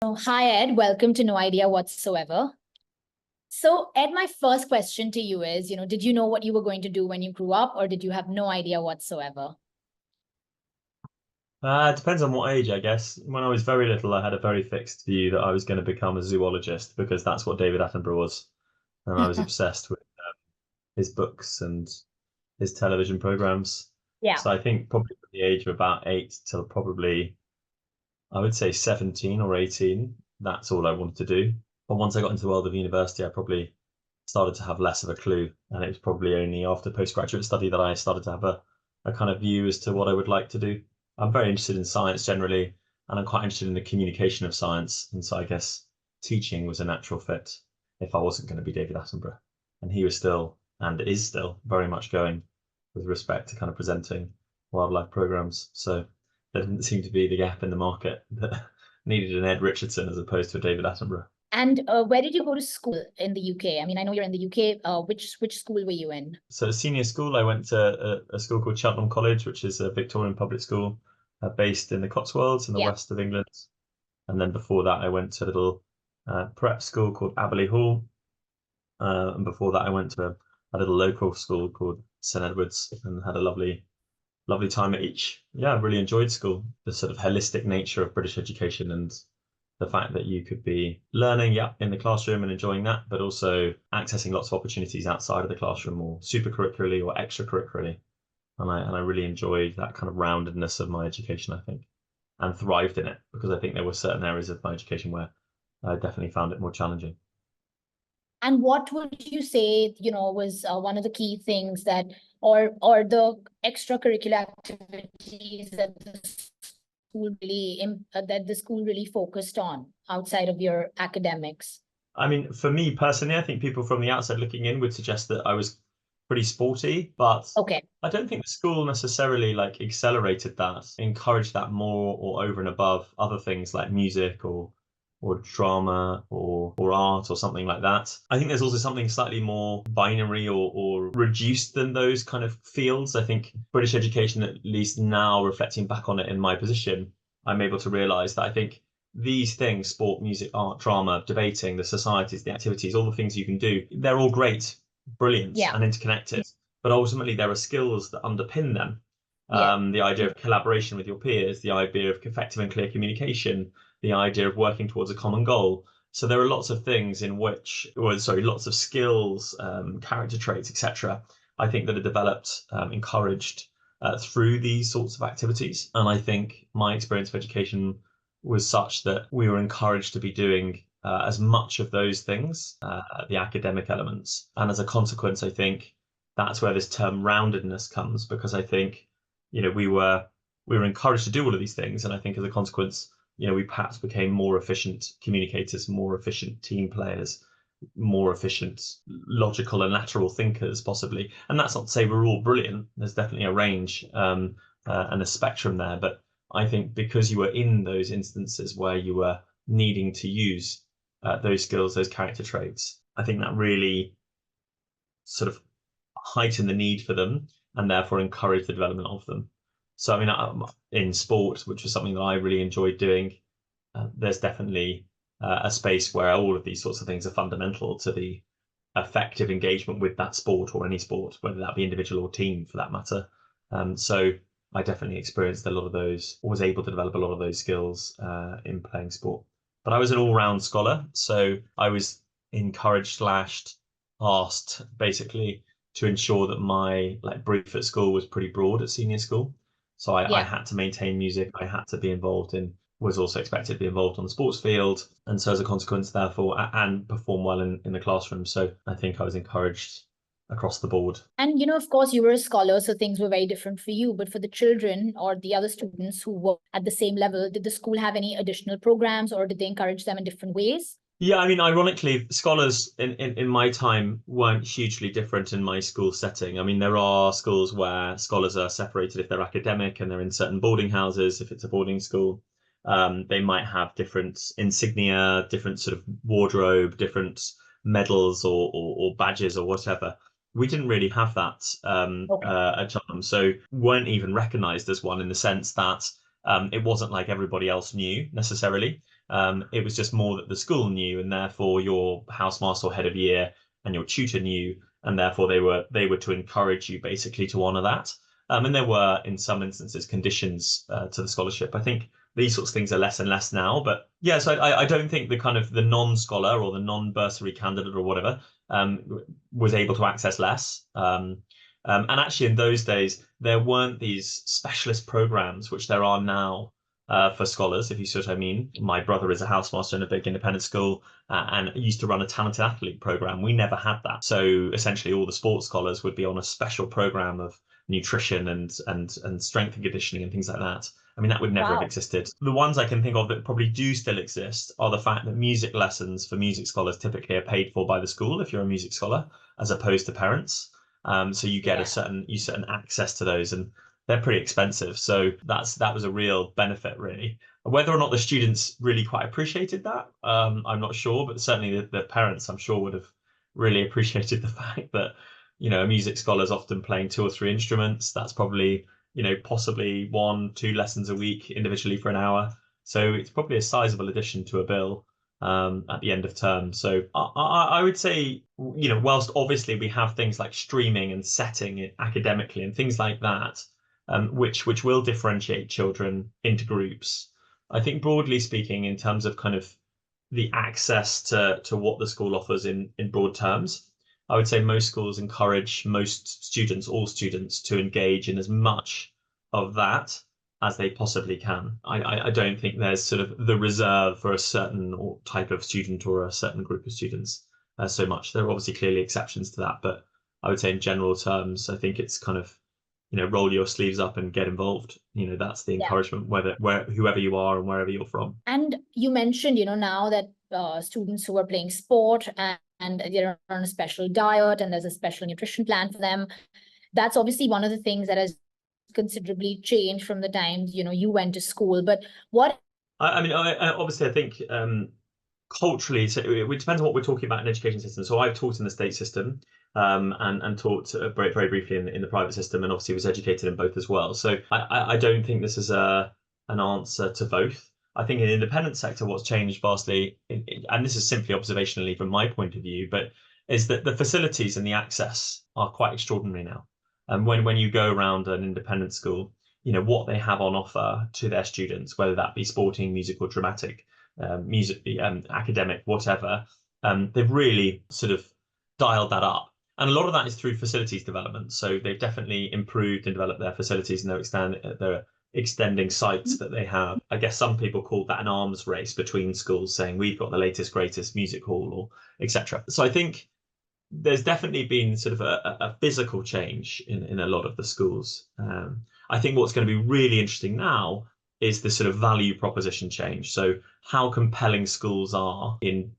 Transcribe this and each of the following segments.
Hi, Ed. Welcome to No Idea Whatsoever. So, Ed, my first question to you is, did you know what you were going to do when you grew up, or did you have no idea whatsoever? It depends on what age, I guess. When I was very little, I had a very fixed view that I was going to become a zoologist because that's what David Attenborough was. And I was obsessed with his books and his television programs. Yeah. So I think probably from the age of about 8 till probably, I would say 17 or 18, that's all I wanted to do. But once I got into the world of university, I probably started to have less of a clue. And it was probably only after postgraduate study that I started to have a kind of view as to what I would like to do. I'm very interested in science generally, and I'm quite interested in the communication of science. And so I guess teaching was a natural fit if I wasn't going to be David Attenborough. And he was still, and is still, very much going with respect to kind of presenting wildlife programs. So there didn't seem to be the gap in the market that needed an Ed Richardson as opposed to a David Attenborough. And where did you go to school in the UK? I mean, I know you're in the UK. Which school were you in? So senior school, I went to a school called Cheltenham College, which is a Victorian public school based in the Cotswolds in the Yeah. west of England. And then before that, I went to a little prep school called Aberley Hall. And before that, I went to a little local school called St Edward's and had a lovely time at each. Yeah, I really enjoyed school, the sort of holistic nature of British education and the fact that you could be learning, yeah, in the classroom and enjoying that, but also accessing lots of opportunities outside of the classroom or supercurricularly or extracurricularly. And I really enjoyed that kind of roundedness of my education, I think, and thrived in it because I think there were certain areas of my education where I definitely found it more challenging. And what would you say, was one of the key things that, or the extracurricular activities that the school really focused on outside of your academics? I mean, for me personally, I think people from the outside looking in would suggest that I was pretty sporty, but Okay. I don't think the school necessarily like accelerated that, encouraged that more or over and above other things like music or drama or art or something like that. I think there's also something slightly more binary or reduced than those kind of fields. I think British education, at least now reflecting back on it in my position, I'm able to realize that I think these things, sport, music, art, drama, debating, the societies, the activities, all the things you can do, they're all great, brilliant, Yeah. and interconnected. But ultimately, there are skills that underpin them. Yeah. The idea of collaboration with your peers, the idea of effective and clear communication, the idea of working towards a common goal. So there are lots of things in which, or sorry, lots of skills, character traits, etc. I think that are developed, encouraged through these sorts of activities. And I think my experience of education was such that we were encouraged to be doing as much of those things, the academic elements. And as a consequence, I think that's where this term roundedness comes, because I think, we were encouraged to do all of these things. And I think as a consequence, we perhaps became more efficient communicators, more efficient team players, more efficient logical and lateral thinkers, possibly. And that's not to say we're all brilliant. There's definitely a range and a spectrum there. But I think because you were in those instances where you were needing to use those skills, those character traits, I think that really sort of heightened the need for them and therefore encouraged the development of them. So, I mean, in sport, which was something that I really enjoyed doing, there's definitely a space where all of these sorts of things are fundamental to the effective engagement with that sport or any sport, whether that be individual or team for that matter. So I definitely experienced a lot of those, or was able to develop a lot of those skills in playing sport. But I was an all-round scholar, so I was encouraged slashed asked basically to ensure that my brief at school was pretty broad at senior school. So I Yeah. had to maintain music, I had to be involved in, was also expected to be involved on the sports field. And so as a consequence, therefore, and perform well in the classroom. So I think I was encouraged across the board. And, of course, you were a scholar, so things were very different for you. But for the children or the other students who were at the same level, did the school have any additional programs or did they encourage them in different ways? Yeah, I mean, ironically, scholars in my time weren't hugely different in my school setting. I mean, there are schools where scholars are separated if they're academic and they're in certain boarding houses, if it's a boarding school. They might have different insignia, different sort of wardrobe, different medals or badges or whatever. We didn't really have that Okay. at Cheltenham, so weren't even recognised as one in the sense that It wasn't like everybody else knew necessarily. It was just more that the school knew, and therefore your housemaster or head of year and your tutor knew, and therefore they were to encourage you basically to honour that. And there were, in some instances, conditions to the scholarship. I think these sorts of things are less and less now. But yeah, so I don't think the kind of the non-scholar or the non-bursary candidate or whatever was able to access less. And actually, in those days, there weren't these specialist programs, which there are now for scholars, if you see what I mean. My brother is a housemaster in a big independent school and used to run a talented athlete program. We never had that. So essentially, all the sports scholars would be on a special program of nutrition and strength and conditioning and things like that. I mean, that would never have existed. The ones I can think of that probably do still exist are the fact that music lessons for music scholars typically are paid for by the school if you're a music scholar, as opposed to parents. So you get a certain access to those, and they're pretty expensive. So that was a real benefit, really. Whether or not the students really quite appreciated that, I'm not sure, but certainly the parents, I'm sure, would have really appreciated the fact that, a music scholar is often playing 2 or 3 instruments. That's probably, possibly 1-2 lessons a week individually for an hour. So it's probably a sizable addition to a bill at the end of term. So I would say, whilst obviously we have things like streaming and setting it academically and things like that, which will differentiate children into groups. I think broadly speaking, in terms of kind of the access to what the school offers in broad terms, I would say most schools encourage most students, all students, to engage in as much of that as they possibly can. I don't think there's sort of the reserve for a certain type of student or a certain group of students so much. There are obviously clearly exceptions to that, but I would say in general terms, I think it's kind of, roll your sleeves up and get involved. That's the encouragement, whoever you are and wherever you're from. And you mentioned, now that students who are playing sport and they're on a special diet and there's a special nutrition plan for them. That's obviously one of the things that has considerably changed from the time, you went to school. But what? I mean, obviously, I think culturally, so it depends on what we're talking about in education system. So I've taught in the state system and taught very, very briefly in the private system, and obviously was educated in both as well. So I don't think this is an answer to both. I think in the independent sector, what's changed vastly, and this is simply observationally from my point of view, but is that the facilities and the access are quite extraordinary now. And when you go around an independent school, what they have on offer to their students, whether that be sporting, musical, dramatic, music, academic, whatever, they've really sort of dialed that up. And a lot of that is through facilities development. So they've definitely improved and developed their facilities, and they're extending sites that they have. I guess some people call that an arms race between schools, saying we've got the latest, greatest music hall, or etc. So I think there's definitely been sort of a physical change in a lot of the schools. I think what's going to be really interesting now is the sort of value proposition change. So how compelling schools are in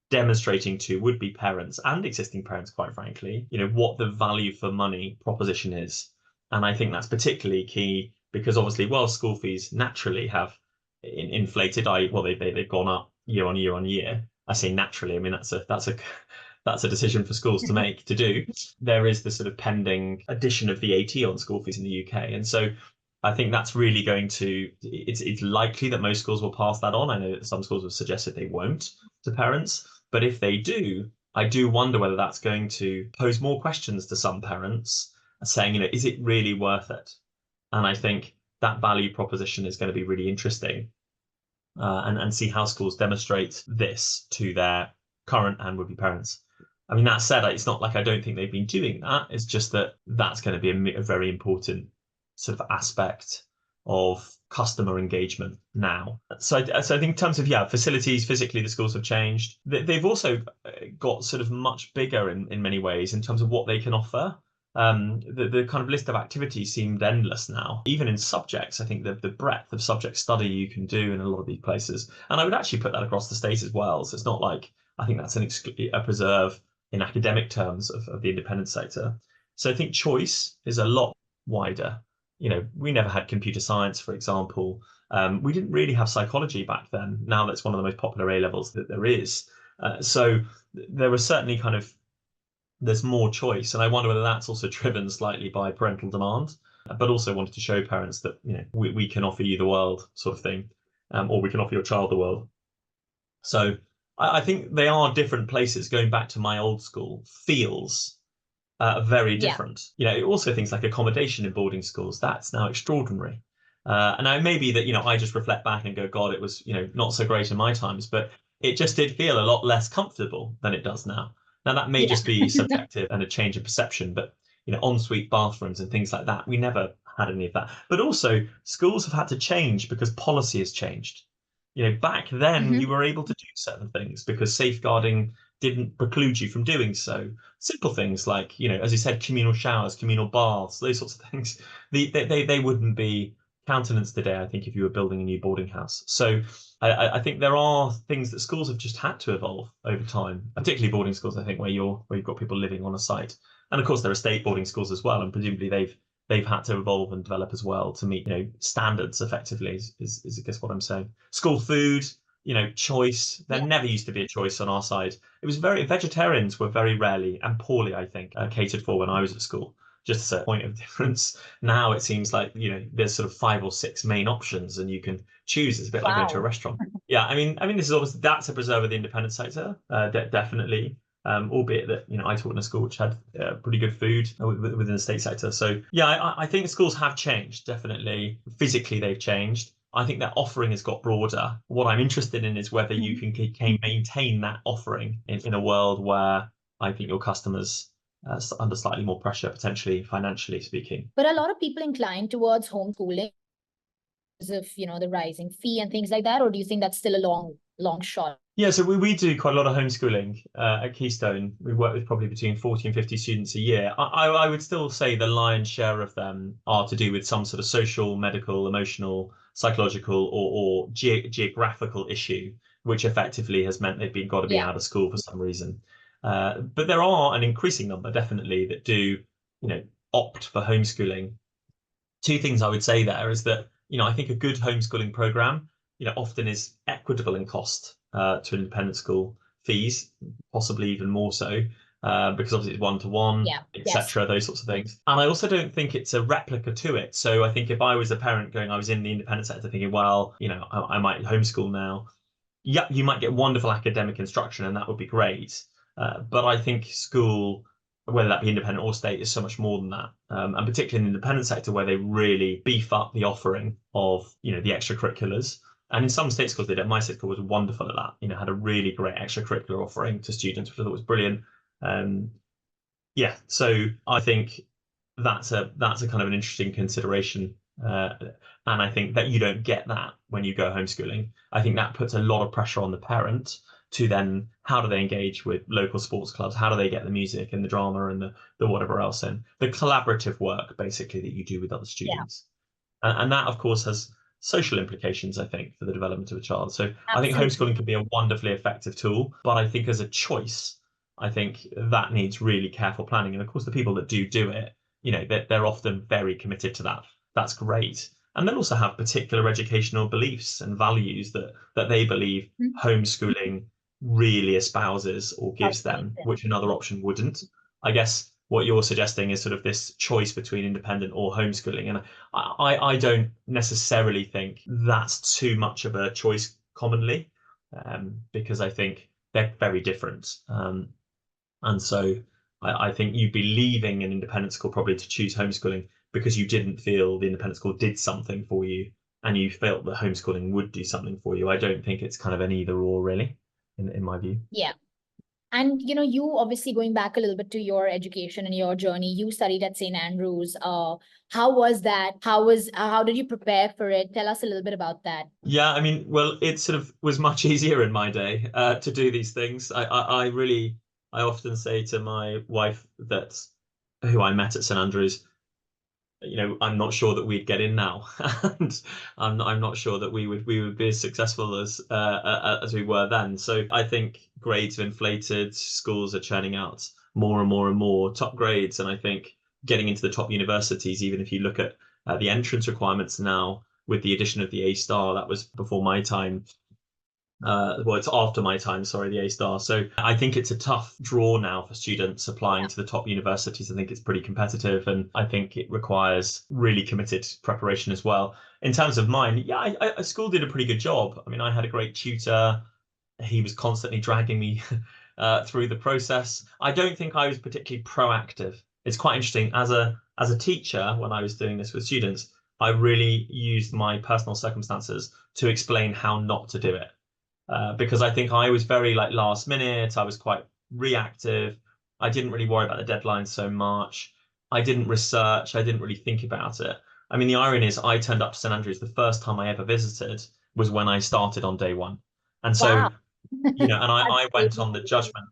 demonstrating to would-be parents and existing parents, quite frankly, what the value for money proposition is. And I think that's particularly key because obviously, while school fees naturally have inflated, they've gone up year on year on year. I say naturally, I mean that's a decision for schools to make to do. There is the sort of pending addition of VAT on school fees in the UK, and so I think that's really going to. It's likely that most schools will pass that on. I know that some schools have suggested they won't to parents, but if they do, I do wonder whether that's going to pose more questions to some parents, saying, is it really worth it? And I think that value proposition is going to be really interesting, and see how schools demonstrate this to their current and would-be parents. I mean, that said, it's not like I don't think they've been doing that. It's just that that's going to be a very important sort of aspect of customer engagement now. So I think in terms of, facilities, physically, the schools have changed. They've also got sort of much bigger in many ways in terms of what they can offer. The kind of list of activities seemed endless now. Even in subjects, I think the breadth of subject study you can do in a lot of these places. And I would actually put that across the state as well. So it's not like, I think that's a preserve in academic terms of the independent sector. So I think choice is a lot wider. We never had computer science, for example. We didn't really have psychology back then. Now that's one of the most popular A levels that there is. So there was certainly there's more choice. And I wonder whether that's also driven slightly by parental demand. but also wanted to show parents that, we can offer you the world, sort of thing, or we can offer your child the world. So I think they are different places. Going back to my old school feels very different. Also things like accommodation in boarding schools, that's now extraordinary. And now maybe that, I just reflect back and go, God, it was, not so great in my times, but it just did feel a lot less comfortable than it does now. Now that may just be subjective and a change of perception, but ensuite bathrooms and things like that, we never had any of that. But also schools have had to change because policy has changed. Back then you were able to do certain things because safeguarding didn't preclude you from doing so. Simple things like, as you said, communal showers, communal baths, those sorts of things. They wouldn't be countenanced today, I think, if you were building a new boarding house. So I think there are things that schools have just had to evolve over time, particularly boarding schools, I think, where you've got people living on a site. And of course, there are state boarding schools as well, and presumably they've had to evolve and develop as well to meet standards effectively. Is I guess what I'm saying. School food, choice. There never used to be a choice on our side. It was vegetarians were very rarely and poorly, I think, catered for when I was at school. Just as a point of difference. Now it seems like there's sort of 5 or 6 main options, and you can choose. It's a bit like going to a restaurant. Yeah, I mean, this is obviously that's a preserve of the independent sector, definitely. Albeit that I taught in a school which had pretty good food within the state sector. So yeah, I think schools have changed, definitely. Physically, they've changed. I think their offering has got broader. What I'm interested in is whether you can maintain that offering in a world where I think your customers under slightly more pressure, potentially financially speaking. But a lot of people incline towards homeschooling because of the rising fee and things like that, or do you think that's still a long shot? Yeah, so we do quite a lot of homeschooling at Keystone. We work with probably between 40 and 50 students a year. I would still say the lion's share of them are to do with some sort of social, medical, emotional, psychological, or geographical issue, which effectively has meant they've got to be out of school for some reason. But there are an increasing number, definitely, that do, opt for homeschooling. 2 things I would say there is that, I think a good homeschooling program, often is equitable in cost to an independent school, fees, possibly even more so, because obviously it's one-to-one, etc., those sorts of things. And I also don't think it's a replica to it. So I think if I was a parent I was in the independent sector thinking, well, I might homeschool now. Yeah, you might get wonderful academic instruction and that would be great. But I think school, whether that be independent or state, is so much more than that. And particularly in the independent sector where they really beef up the offering of, the extracurriculars. And in some state schools they did. My state school was wonderful at that, had a really great extracurricular offering to students, which I thought was brilliant. So I think that's a kind of an interesting consideration. And I think that you don't get that when you go homeschooling. I think that puts a lot of pressure on the parent to then, how do they engage with local sports clubs? How do they get the music and the drama and the whatever else in? The collaborative work, basically, that you do with other students. And that, of course, has social implications, I think, for the development of a child. So I think homeschooling can be a wonderfully effective tool, but I think as a choice, I think that needs really careful planning. And of course, the people that do it, they're often very committed to that. That's great. And they'll also have particular educational beliefs and values that they believe homeschooling really espouses or gives them, which another option wouldn't. I guess what you're suggesting is sort of this choice between independent or homeschooling. And I don't necessarily think that's too much of a choice commonly, because I think they're very different. And so I think you'd be leaving an independent school probably to choose homeschooling because you didn't feel the independent school did something for you and you felt that homeschooling would do something for you. I don't think it's kind of an either or, really, in my view. Yeah. And, you obviously, going back a little bit to your education and your journey, you studied at St. Andrews. How was that? How did you prepare for it? Tell us a little bit about that. Yeah, I mean, well, it sort of was much easier in my day to do these things. I often say to my wife who I met at St. Andrews, I'm not sure that we'd get in now, and I'm not sure that we would be as successful as we were then. So I think grades have inflated. Schools are churning out more and more and more top grades, and I think getting into the top universities, even if you look at the entrance requirements now, with the addition of the A star, that was before my time. Well, it's after my time, sorry, the A-star. So I think it's a tough draw now for students applying to the top universities. I think it's pretty competitive, and I think it requires really committed preparation as well. In terms of mine, yeah, school did a pretty good job. I mean, I had a great tutor. He was constantly dragging me through the process. I don't think I was particularly proactive. It's quite interesting. As a teacher, when I was doing this with students, I really used my personal circumstances to explain how not to do it. Because I think I was very like last minute. I was quite reactive. I didn't really worry about the deadlines so much. I didn't research. I didn't really think about it. I mean, the irony is I turned up to St Andrews the first time I ever visited was when I started on day one. And so, Wow. and That's I went crazy. on the judgment.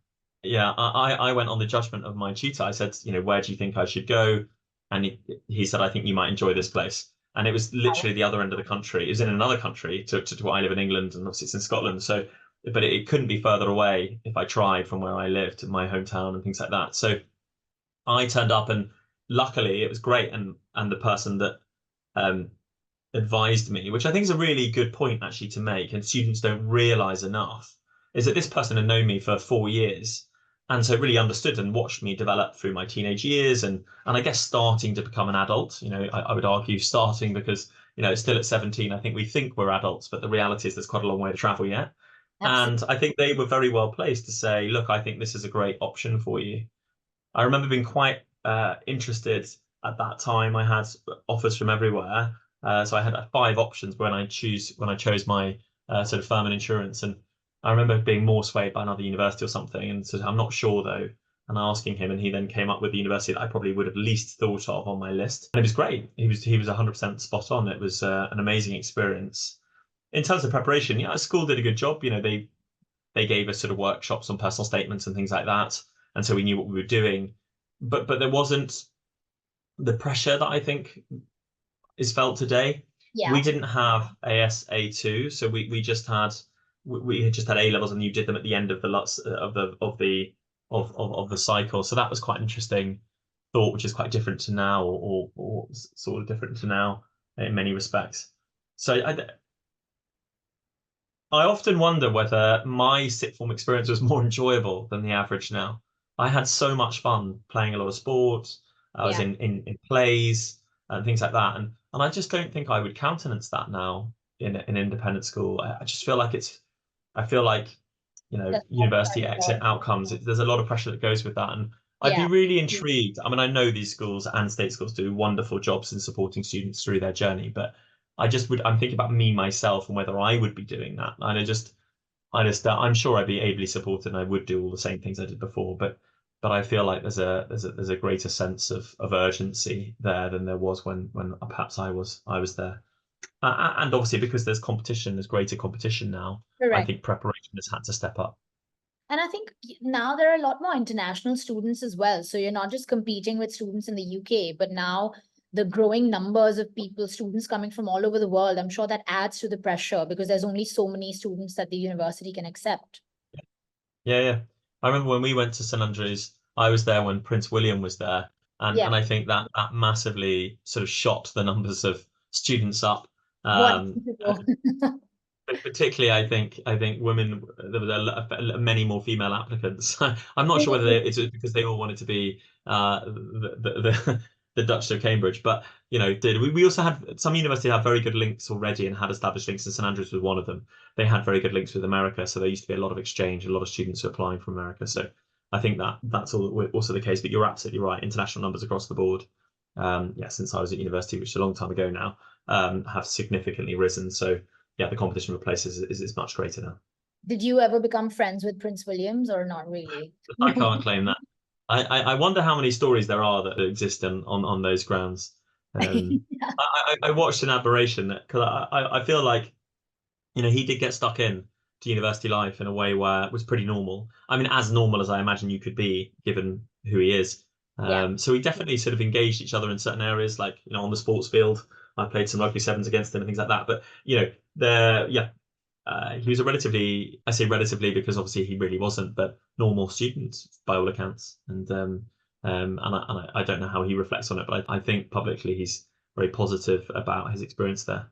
Yeah, I went on the judgment of my tutor. I said, where do you think I should go? And he said, I think you might enjoy this place. And it was literally the other end of the country. It was in another country to what I live in England, and obviously it's in Scotland. So, but it couldn't be further away if I tried from where I lived, my hometown and things like that. So I turned up, and luckily it was great. And the person that um, advised me, which I think is a really good point actually to make, and students don't realize enough, is that this person had known me for 4 years. And so really understood and watched me develop through my teenage years and I guess starting to become an adult. I would argue starting because, still at 17, I think we think we're adults, but the reality is there's quite a long way to travel yet. Absolutely. And I think they were very well placed to say, look, I think this is a great option for you. I remember being quite interested at that time. I had offers from everywhere, so I had 5 options when I chose my sort of firm and insurance. And I remember being more swayed by another university or something, and said I'm not sure though. And asking him, and he then came up with the university that I probably would have least thought of on my list. And it was great. He was 100% spot on. It was an amazing experience. In terms of preparation, yeah, school did a good job. They gave us sort of workshops on personal statements and things like that, and so we knew what we were doing. But there wasn't the pressure that I think is felt today. We Yeah. didn't have AS A2, so we had just had A levels, and you did them at the end of the lots of the cycle. So that was quite an interesting thought, which is quite different to now, or sort of different to now in many respects. So I often wonder whether my sixth form experience was more enjoyable than the average now. I had so much fun playing a lot of sports. I was Yeah. in plays and things like that. And I just don't think I would countenance that now in an independent school. I just feel like I feel like, That's all university exit pressure. outcomes, there's a lot of pressure that goes with that. And I'd be Yeah. really intrigued. I mean, I know these schools and state schools do wonderful jobs in supporting students through their journey, but I'm thinking about me myself and whether I would be doing that. And I'm sure I'd be ably supported and I would do all the same things I did before, but I feel like there's a greater sense of urgency there than there was when perhaps I was there. And obviously because there's greater competition now. I Correct. think preparation has had to step up. And I think now there are a lot more international students as well. So you're not just competing with students in the UK, but now the growing numbers of people, students coming from all over the world, I'm sure that adds to the pressure because there's only so many students that the university can accept. Yeah, yeah. I remember when we went to St Andrews, I was there when Prince William was there, Yeah. and I think that massively sort of shot the numbers of students up. What? Um, Particularly, I think women, there was many more female applicants. I'm not sure whether it's because they all wanted to be the Duchess of Cambridge, but did we also had some universities had very good links already and had established links, and St Andrews was one of them. They had very good links with America, so there used to be a lot of exchange, a lot of students who applying from America. So I think that's also the case. But you're absolutely right. International numbers across the board, yeah, since I was at university, which is a long time ago now, have significantly risen. So yeah, the competition for places is much greater now. Did you ever become friends with Prince Williams or not really? I can't claim that. I wonder how many stories there are that exist on those grounds. I watched an aberration because I feel like he did get stuck in to university life in a way where it was pretty normal. I mean, as normal as I imagine you could be given who he is. Yeah. So we definitely sort of engaged each other in certain areas, like on the sports field. I played some rugby sevens against him and things like that. But yeah, he was I say relatively because obviously he really wasn't, but normal student by all accounts. And I don't know how he reflects on it, but I think publicly he's very positive about his experience there.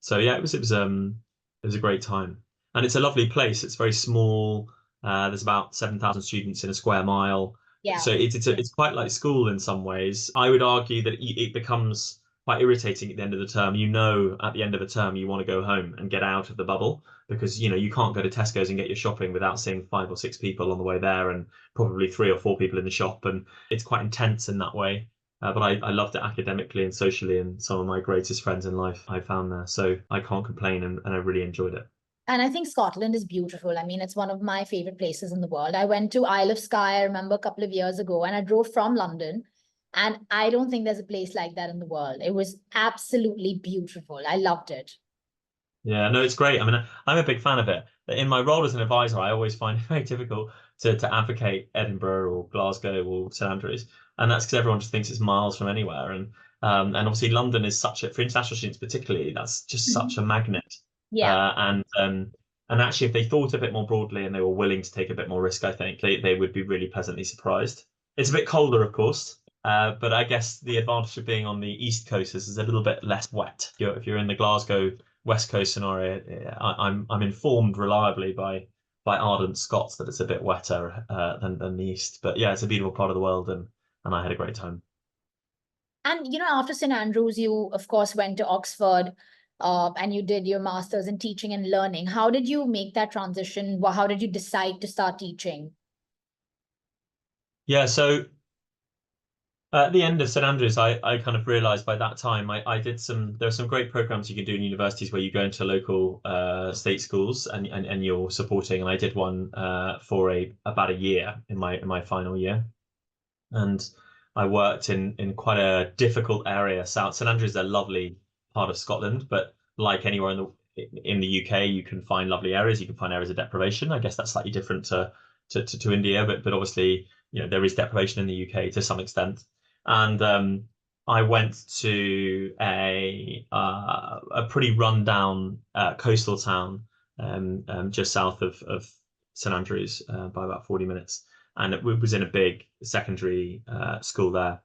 So yeah, it was a great time. and it's a lovely place. It's very small. There's about 7,000 students in a square mile. Yeah. So it's quite like school in some ways. I would argue that it becomes quite irritating at the end of the term. You know, at the end of the term, you want to go home and get out of the bubble because, you know, you can't go to Tesco's and get your shopping without seeing 5 or 6 people on the way there and probably 3 or 4 people in the shop. And it's quite intense in that way. But I loved it academically and socially, and some of my greatest friends in life I found there. So I can't complain, and I really enjoyed it. And I think Scotland is beautiful. I mean, it's one of my favorite places in the world. I went to Isle of Skye, I remember a couple of years ago, and I drove from London. And I don't think there's a place like that in the world. It was absolutely beautiful. I loved it. Yeah, no, it's great. I mean, I'm a big fan of it. In my role as an advisor, I always find it very difficult to advocate Edinburgh or Glasgow or St Andrews, and that's because everyone just thinks it's miles from anywhere. And obviously London is such a, for international students particularly, that's just such a magnet. Yeah. And actually, if they thought a bit more broadly and they were willing to take a bit more risk, I think they would be really pleasantly surprised. It's a bit colder, of course, but I guess the advantage of being on the East Coast is a little bit less wet. If you're in the Glasgow West Coast scenario, I'm informed reliably by ardent Scots that it's a bit wetter than the East. But yeah, it's a beautiful part of the world, and I had a great time. And, you know, after St Andrews, you, of course, went to Oxford and you did your master's in teaching and learning. How did you make that transition? How did you decide to start teaching? Yeah, so at the end of St Andrews, I kind of realized by that time I did there are some great programs you can do in universities where you go into local state schools and you're supporting. And I did one for about a year in my final year, and I worked in quite a difficult area. South St Andrews is a lovely part of Scotland, but like anywhere in the UK, you can find lovely areas. You can find areas of deprivation. I guess that's slightly different to India, but obviously, you know, there is deprivation in the UK to some extent. And I went to a pretty rundown coastal town just south of St Andrews by about 40 minutes, and it was in a big secondary school there,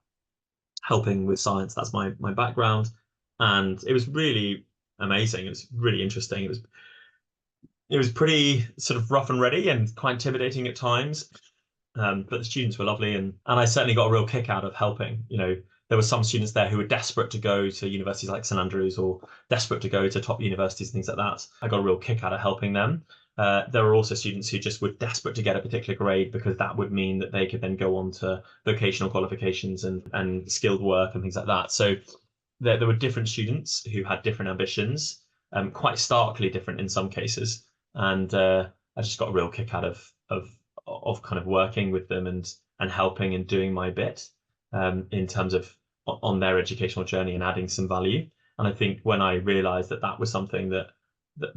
helping with science. That's my background, and it was really amazing. It was really interesting. It was pretty sort of rough and ready and quite intimidating at times. But the students were lovely, and I certainly got a real kick out of helping. You know, there were some students there who were desperate to go to universities like St Andrews or desperate to go to top universities, things like that. I got a real kick out of helping them. There were also students who just were desperate to get a particular grade because that would mean that they could then go on to vocational qualifications and skilled work and things like that. So there were different students who had different ambitions, quite starkly different in some cases. And I just got a real kick out of kind of working with them and helping and doing my bit in terms of on their educational journey and adding some value. And I think when I realized that was something that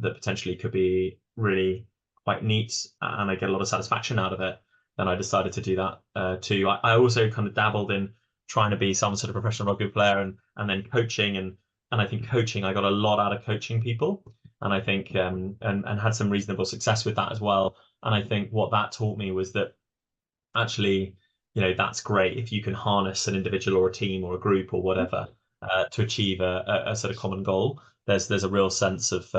potentially could be really quite neat and I get a lot of satisfaction out of it, then I decided to do that too. I also kind of dabbled in trying to be some sort of professional rugby player and then coaching, and I think coaching, I got a lot out of coaching people, and I think and had some reasonable success with that as well. And I think what that taught me was that actually, you know, that's great if you can harness an individual or a team or a group or whatever to achieve a sort of common goal. There's a real sense of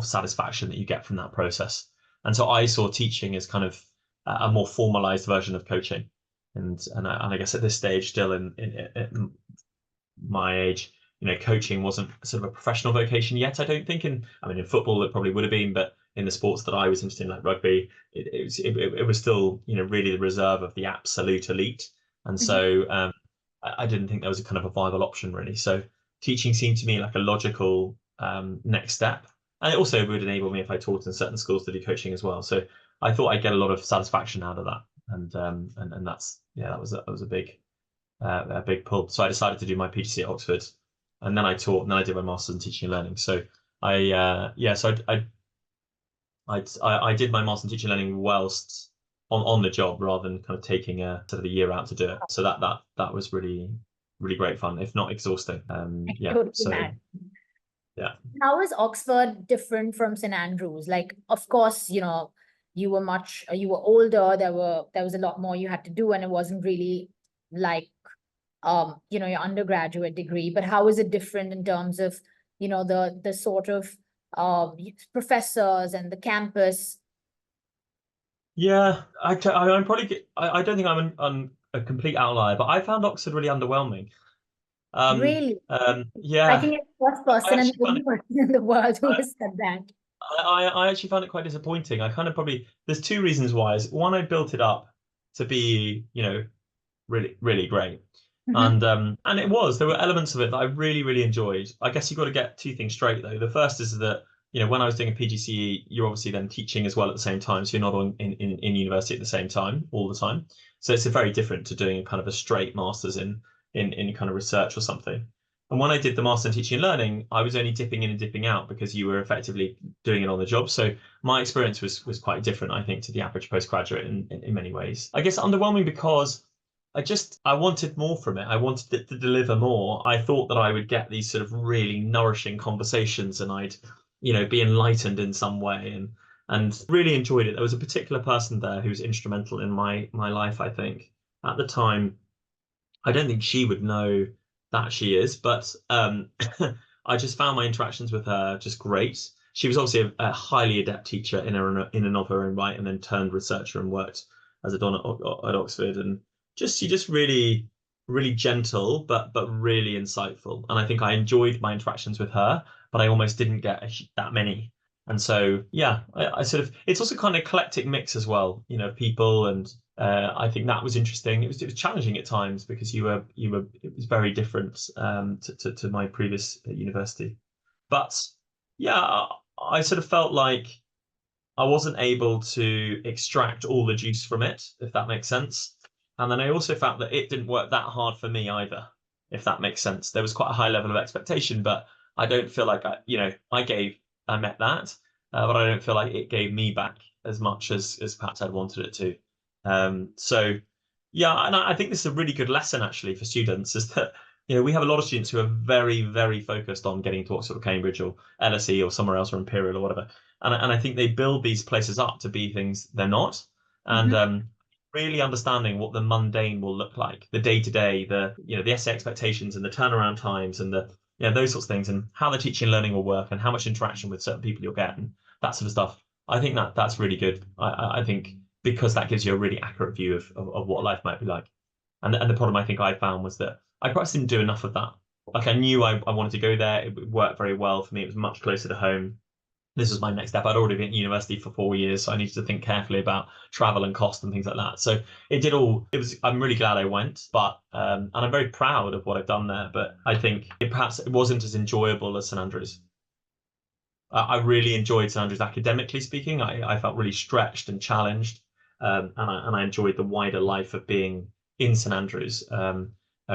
satisfaction that you get from that process. And so I saw teaching as kind of a more formalized version of coaching. And I guess at this stage, still in my age, you know, coaching wasn't sort of a professional vocation yet. I don't think. In football it probably would have been, but in the sports that I was interested in, like rugby, it was still, you know, really the reserve of the absolute elite. And so I didn't think there was a kind of a viable option really. So teaching seemed to me like a logical next step, and it also would enable me if I taught in certain schools to do coaching as well. So I thought I'd get a lot of satisfaction out of that, and that's that was a big pull. So I decided to do my PGC at Oxford, and then I taught, and then I did my master's in teaching and learning. So I did my master's in teaching and learning whilst on the job rather than kind of taking a sort of a year out to do it. So that was really great fun, if not exhausting. How is Oxford different from St Andrews? Like, of course, you know, you were older. There was a lot more you had to do, and it wasn't really like you know, your undergraduate degree. But how is it different in terms of, you know, the sort of professors and the campus? Yeah, I'm probably, I don't think I'm a complete outlier, but I found Oxford really underwhelming. Really? I Yeah, think it's the first I person and actually the found only it. person in the world who I, has said that. I actually found it quite disappointing. I kind of probably there's two reasons why. One, I built it up to be, really, really great. Hmm. And it was. There were elements of it that I really, really enjoyed. I guess you've got to get two things straight though. The first is that, when I was doing a PGCE, you're obviously then teaching as well at the same time. So you're not in university at the same time all the time. So it's a very different to doing kind of a straight master's in kind of research or something. And when I did the master in teaching and learning, I was only dipping in and dipping out because you were effectively doing it on the job. So my experience was quite different, I think, to the average postgraduate in many ways. I guess underwhelming because I wanted more from it. I wanted it to deliver more. I thought that I would get these sort of really nourishing conversations and I'd, be enlightened in some way and really enjoyed it. There was a particular person there who was instrumental in my life, I think. At the time, I don't think she would know that she is, but I just found my interactions with her just great. She was obviously a highly adept teacher in and of her own right, and then turned researcher and worked as a don at Oxford, and she just really, really gentle, but really insightful. And I think I enjoyed my interactions with her, but I almost didn't get that many. And so, yeah, I sort of, it's also kind of eclectic mix as well, people. And I think that was interesting. It was challenging at times because it was very different to my previous university. But yeah, I sort of felt like I wasn't able to extract all the juice from it, if that makes sense. And then I also felt that it didn't work that hard for me either, if that makes sense. There was quite a high level of expectation, but I don't feel like I met that, but I don't feel like it gave me back as much as perhaps I'd wanted it to. So yeah, and I think this is a really good lesson actually for students is that we have a lot of students who are very, very focused on getting to Oxford or Cambridge or LSE or somewhere else or Imperial or whatever. And I think they build these places up to be things they're not. And Hmm. really understanding what the mundane will look like, the day to day, the essay expectations and the turnaround times and the those sorts of things and how the teaching and learning will work and how much interaction with certain people you'll get and that sort of stuff. I think that's really good. I think because that gives you a really accurate view of what life might be like. And the problem I think I found was that I perhaps didn't do enough of that. Like I knew I wanted to go there. It worked very well for me. It was much closer to home. This was my next step. I'd already been at university for 4 years, so I needed to think carefully about travel and cost and things like that. So I'm really glad I went, but and I'm very proud of what I've done there. But I think it wasn't as enjoyable as St Andrews. I really enjoyed St Andrews academically speaking. I felt really stretched and challenged, and I enjoyed the wider life of being in St Andrews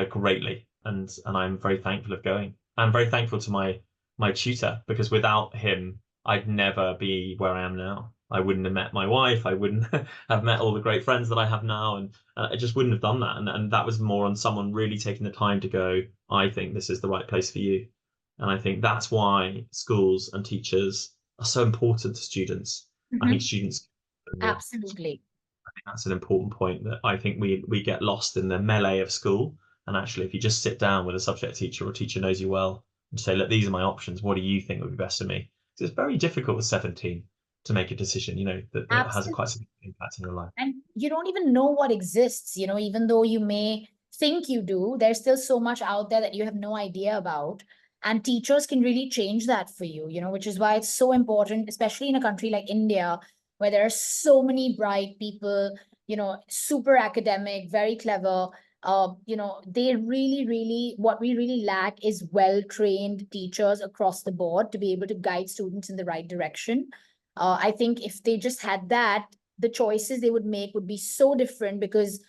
greatly, and I'm very thankful of going. I'm very thankful to my tutor because without him, I'd never be where I am now. I wouldn't have met my wife. I wouldn't have met all the great friends that I have now, and I just wouldn't have done that. And that was more on someone really taking the time to go, I think this is the right place for you. And I think that's why schools and teachers are so important to students. I think Hmm. students more. Absolutely. I think that's an important point that I think we get lost in the melee of school. And actually, if you just sit down with a subject teacher or teacher knows you well and say, look, these are my options. What do you think would be best for me? So it's very difficult with 17 to make a decision, that has a Absolutely. quite significant impact in your life. And you don't even know what exists, even though you may think you do, there's still so much out there that you have no idea about. And teachers can really change that for you, which is why it's so important, especially in a country like India, where there are so many bright people, super academic, very clever. They really, really, what we really lack is well-trained teachers across the board to be able to guide students in the right direction. I think if they just had that, the choices they would make would be so different because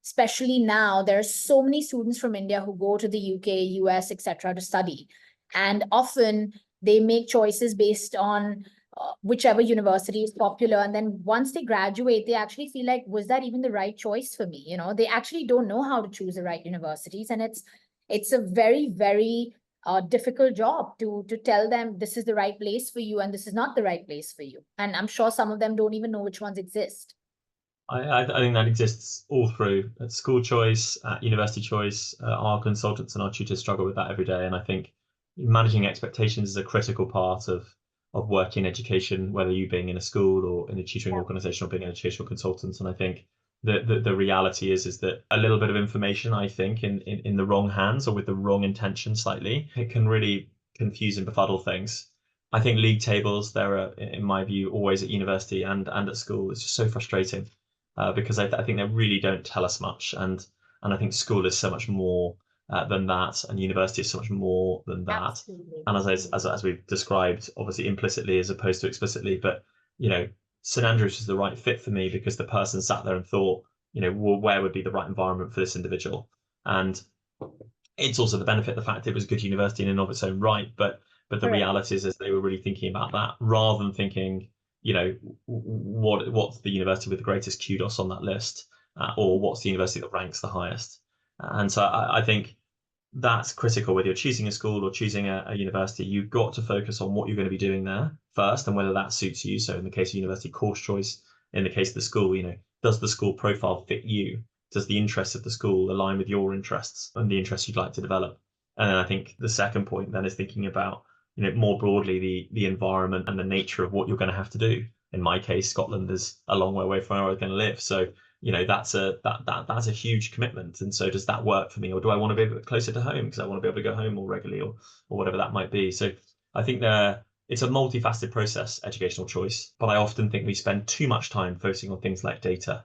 especially now there are so many students from India who go to the UK, US, etc. to study, and often they make choices based on whichever university is popular, and then once they graduate they actually feel like, was that even the right choice for me? They actually don't know how to choose the right universities, and it's a very, very difficult job to tell them this is the right place for you and this is not the right place for you. And I'm sure some of them don't even know which ones exist. I think that exists all through at school choice, at university choice. Our consultants and our tutors struggle with that every day, and I think managing expectations is a critical part of of working in education, whether you being in a school or in a tutoring organization or being an educational consultant. And I think the reality is that a little bit of information, I think, in the wrong hands or with the wrong intention slightly, it can really confuse and befuddle things. I think league tables, there are, in my view, always at university and at school. It's just so frustrating because I think they really don't tell us much. And I think school is so much more than that, and university is so much more than that. Absolutely. And as we've described, obviously implicitly as opposed to explicitly, but St Andrews was the right fit for me because the person sat there and thought, well, where would be the right environment for this individual? And it's also the benefit of the fact it was a good university in and of its own right, but the reality is they were really thinking about that rather than thinking, what's the university with the greatest kudos on that list, or what's the university that ranks the highest. And so I think that's critical, whether you're choosing a school or choosing a university. You've got to focus on what you're going to be doing there first and whether that suits you. So in the case of university, course choice. In the case of the school, does the school profile fit you? Does the interests of the school align with your interests and the interests you'd like to develop? And then I think the second point then is thinking about, more broadly, the environment and the nature of what you're going to have to do. In my case, Scotland is a long way away from where I was going to live. So that's a huge commitment. And so does that work for me, or do I want to be a bit closer to home because I want to be able to go home more regularly, or whatever that might be? So I think it's a multifaceted process, educational choice, but I often think we spend too much time focusing on things like data,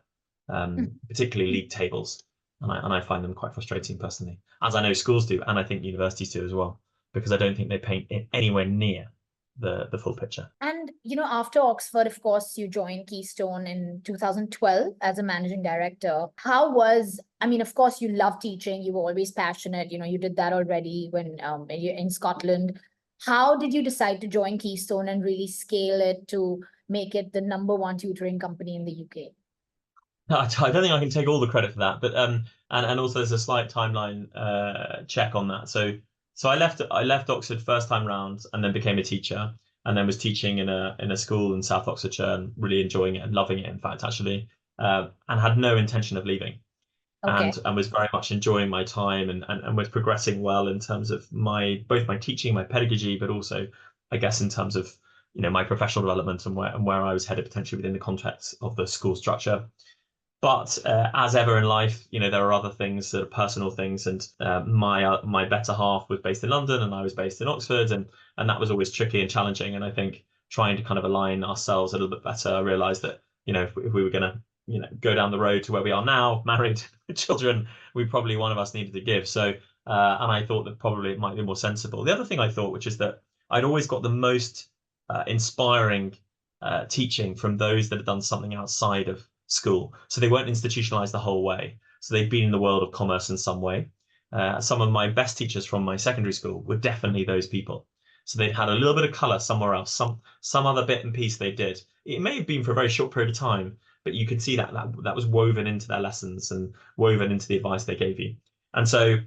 particularly league tables, and I find them quite frustrating personally, as I know schools do, and I think universities do as well, because I don't think they paint it anywhere near the full picture. And, after Oxford, of course, you joined Keystone in 2012 as a managing director. Of course, you love teaching. You were always passionate. You did that already when you're in Scotland. How did you decide to join Keystone and really scale it to make it the #1 tutoring company in the UK? I don't think I can take all the credit for that, but and also there's a slight timeline check on that. So I left Oxford first time round and then became a teacher, and then was teaching in a school in South Oxfordshire and really enjoying it and loving it, in fact, actually, and had no intention of leaving. Okay. And was very much enjoying my time and was progressing well in terms of both my teaching, my pedagogy, but also, I guess, in terms of my professional development and where I was headed potentially within the context of the school structure. But as ever in life, there are other things that are personal things, and my better half was based in London and I was based in Oxford, and that was always tricky and challenging. And I think trying to kind of align ourselves a little bit better, I realised that if we were going to go down the road to where we are now, married with children, we probably one of us needed to give. So and I thought that probably it might be more sensible. The other thing I thought, which is that I'd always got the most inspiring teaching from those that had done something outside of school. So they weren't institutionalized the whole way. So they'd been in the world of commerce in some way. Some of my best teachers from my secondary school were definitely those people. So they'd had a little bit of color somewhere else, some other bit and piece they did. It may have been for a very short period of time, but you could see that was woven into their lessons and woven into the advice they gave you. And so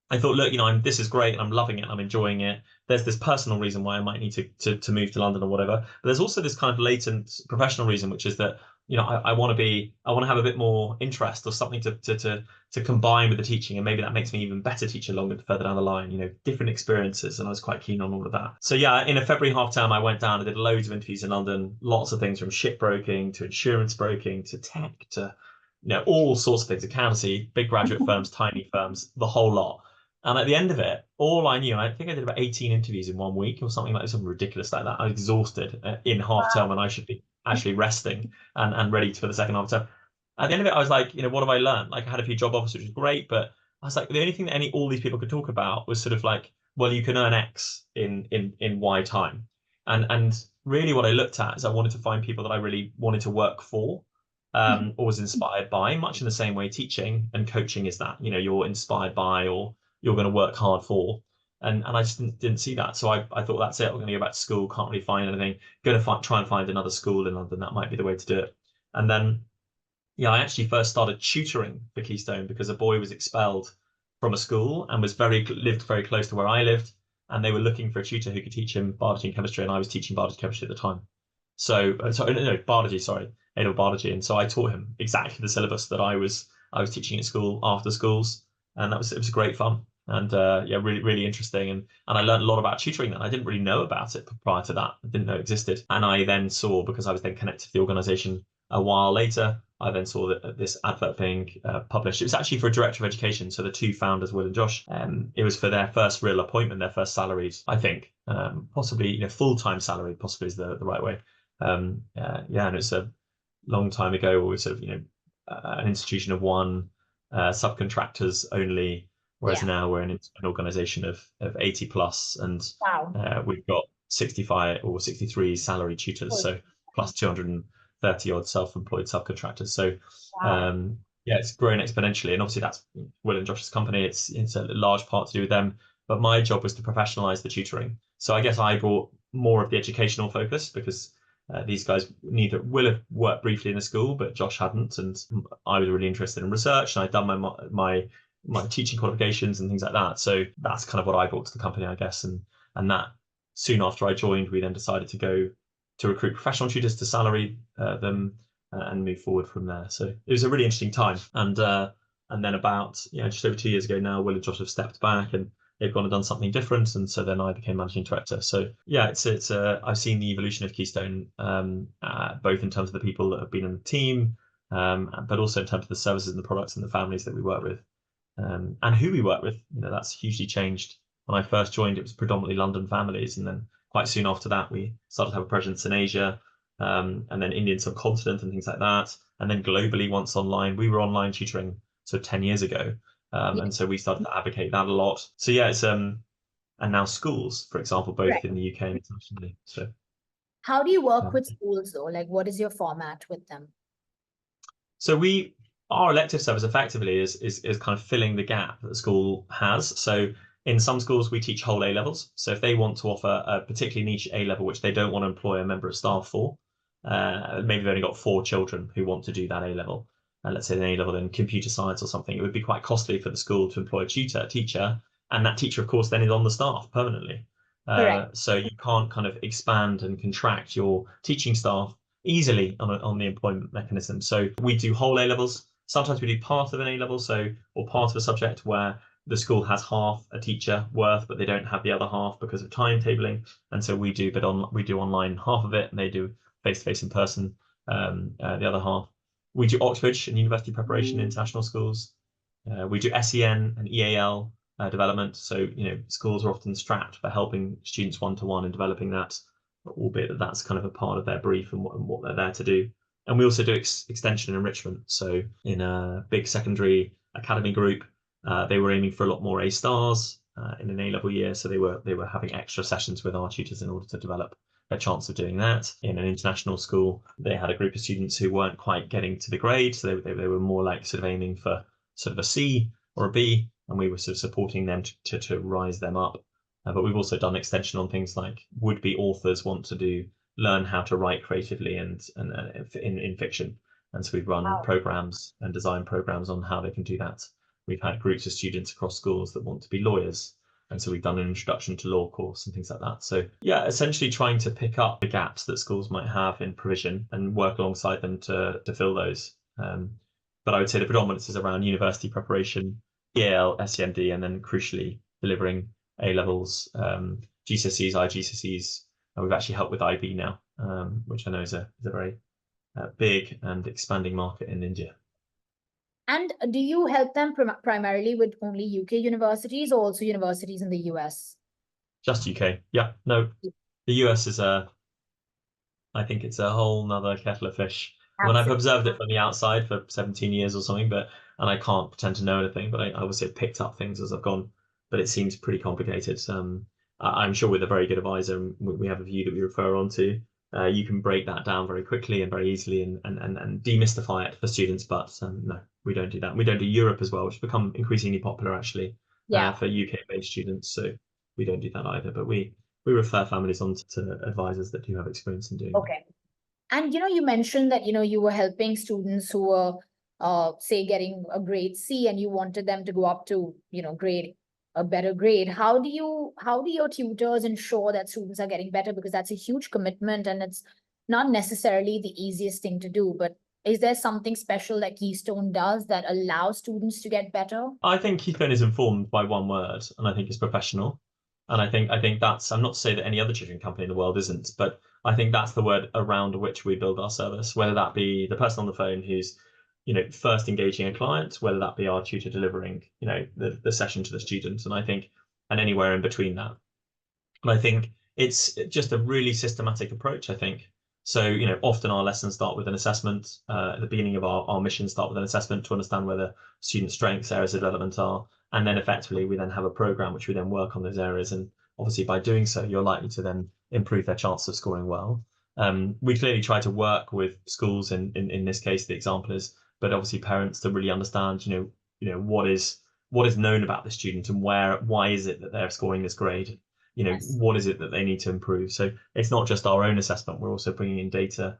I thought, look, this is great and I'm loving it, I'm enjoying it. There's this personal reason why I might need to move to London or whatever. But there's also this kind of latent professional reason, which is that I want to have a bit more interest or something to combine with the teaching, and maybe that makes me even better teacher further down the line, different experiences, and I was quite keen on all of that. So yeah, in a February half term I went down and did loads of interviews in London, lots of things from shipbroking to insurance broking to tech to all sorts of things, accountancy, big graduate firms, tiny firms, the whole lot. And at the end of it, all I knew, I think I did about 18 interviews in 1 week or something ridiculous like that. I was exhausted in half term, and I should be actually resting and ready for the second half term. At the end of it, I was like, what have I learned? Like, I had a few job offers, which was great, but I was like, the only thing that all these people could talk about was sort of like, well, you can earn X in Y time. And really what I looked at is I wanted to find people that I really wanted to work for, or was inspired by, much in the same way teaching and coaching is that, you're inspired by or you're going to work hard for. And I just didn't see that. So I thought, that's it. I'm going to go back to school. Can't really find anything. Going to try and find another school in London. That might be the way to do it. And then, I actually first started tutoring for Keystone because a boy was expelled from a school and lived very close to where I lived. And they were looking for a tutor who could teach him biology and chemistry. And I was teaching biology and chemistry at the time. Biology, A-level biology. And so I taught him exactly the syllabus that I was teaching at school after schools. And it was great fun. And yeah, really interesting. And I learned a lot about tutoring then. I didn't really know about it prior to that. I didn't know it existed. And I then saw, because I was then connected to the organization a while later, I then saw that this advert being published. It was actually for a director of education. So the two founders, Will and Josh, it was for their first real appointment, their first salaries, I think, possibly, full-time salary, possibly is the right way. Yeah, and it's a long time ago. We were sort of, an institution of one, subcontractors only, whereas now we're an organization of 80 plus, and we've got 65 or 63 salary tutors, so plus 230 odd self-employed subcontractors. So yeah, it's grown exponentially, and obviously that's Will and Josh's company. It's a large part to do with them, but my job was to professionalize the tutoring. So I guess I brought more of the educational focus, because these guys neither Will have worked briefly in the school, but Josh hadn't, and I was really interested in research, and I'd done my teaching qualifications and things like that. So that's kind of what I brought to the company, I guess, and that soon after I joined, we then decided to go to recruit professional tutors, to salary them, and move forward from there. So it was a really interesting time, and then about just over 2 years ago now, Will and Josh have stepped back and they've gone and done something different, and so then I became managing director. So yeah, it's I've seen the evolution of Keystone, both in terms of the people that have been in the team, but also in terms of the services and the products and the families that we work with, and who we work with. That's hugely changed. When I first joined, it was predominantly London families, and then quite soon after that, we started to have a presence in Asia, and then Indian subcontinent and things like that, and then globally once online. We were online tutoring 10 years ago. And so we started to advocate that a lot. So yeah, it's and now schools, for example, both in the UK and internationally. So how do you work with schools though? Like, what is your format with them? So our elective service effectively is kind of filling the gap that the school has. So in some schools we teach whole A levels. So if they want to offer a particularly niche A level, which they don't want to employ a member of staff for, maybe they've only got 4 children who want to do that A level. Let's say an A level in computer science or something, it would be quite costly for the school to employ a teacher, and that teacher, of course, then is on the staff permanently. So you can't kind of expand and contract your teaching staff easily on the employment mechanism. So we do whole A levels. Sometimes we do part of an A level, or part of a subject where the school has half a teacher worth, but they don't have the other half because of timetabling. And so we do online half of it, and they do face-to-face in person the other half. We do Oxbridge and university preparation in international schools. We do SEN and EAL development. So, schools are often strapped for helping students one-to-one and developing that, albeit that that's kind of a part of their brief and what they're there to do. And we also do extension and enrichment. So in a big secondary academy group, they were aiming for a lot more A stars in an A-level year. So they were having extra sessions with our tutors in order to develop their chance of doing that. In an international school, they had a group of students who weren't quite getting to the grade. So they were more like sort of aiming for sort of a C or a B, and we were sort of supporting them to rise them up. But we've also done extension on things like would-be authors want to learn how to write creatively and in fiction. And so we've run programs and design programs on how they can do that. We've had groups of students across schools that want to be lawyers. And so we've done an introduction to law course and things like that. So yeah, essentially trying to pick up the gaps that schools might have in provision and work alongside them to fill those. But I would say the predominance is around university preparation, EAL, SEND, and then crucially delivering A levels, GCSEs, IGCSEs. And we've actually helped with IB now, which I know is a very big and expanding market in India. And do you help them primarily with only UK universities, or also universities in the US? Just UK. Yeah, no, the US is I think it's a whole nother kettle of fish. I mean, I've observed it from the outside for 17 years or something, and I can't pretend to know anything, but I obviously have picked up things as I've gone, but it seems pretty complicated. I'm sure with a very good advisor, and we have a view that we refer on to, you can break that down very quickly and very easily and demystify it for students. But no, we don't do that. We don't do Europe as well, which has become increasingly popular actually for UK-based students. So we don't do that either. But we refer families on to advisors that do have experience in doing that. And you mentioned that you were helping students who were say getting a grade C, and you wanted them to go up to a better grade. How do your tutors ensure that students are getting better? Because that's a huge commitment, and it's not necessarily the easiest thing to do. But is there something special that Keystone does that allows students to get better? I think Keystone is informed by one word, and I think it's professional. And I think that's, I'm not to say that any other tutoring company in the world isn't, but I think that's the word around which we build our service, whether that be the person on the phone who's, first engaging a client, whether that be our tutor delivering, the session to the student, and anywhere in between that. And I think it's just a really systematic approach, I think. So, often our lessons start with an assessment. At the beginning of our mission start with an assessment to understand where the student strengths, areas of development are. And then effectively, we then have a program which we then work on those areas. And obviously, by doing so, you're likely to then improve their chance of scoring well. We clearly try to work with schools, in this case, the example is, but obviously parents to really understand, what is known about the student and why is it that they're scoring this grade? Yes. What is it that they need to improve? So it's not just our own assessment, we're also bringing in data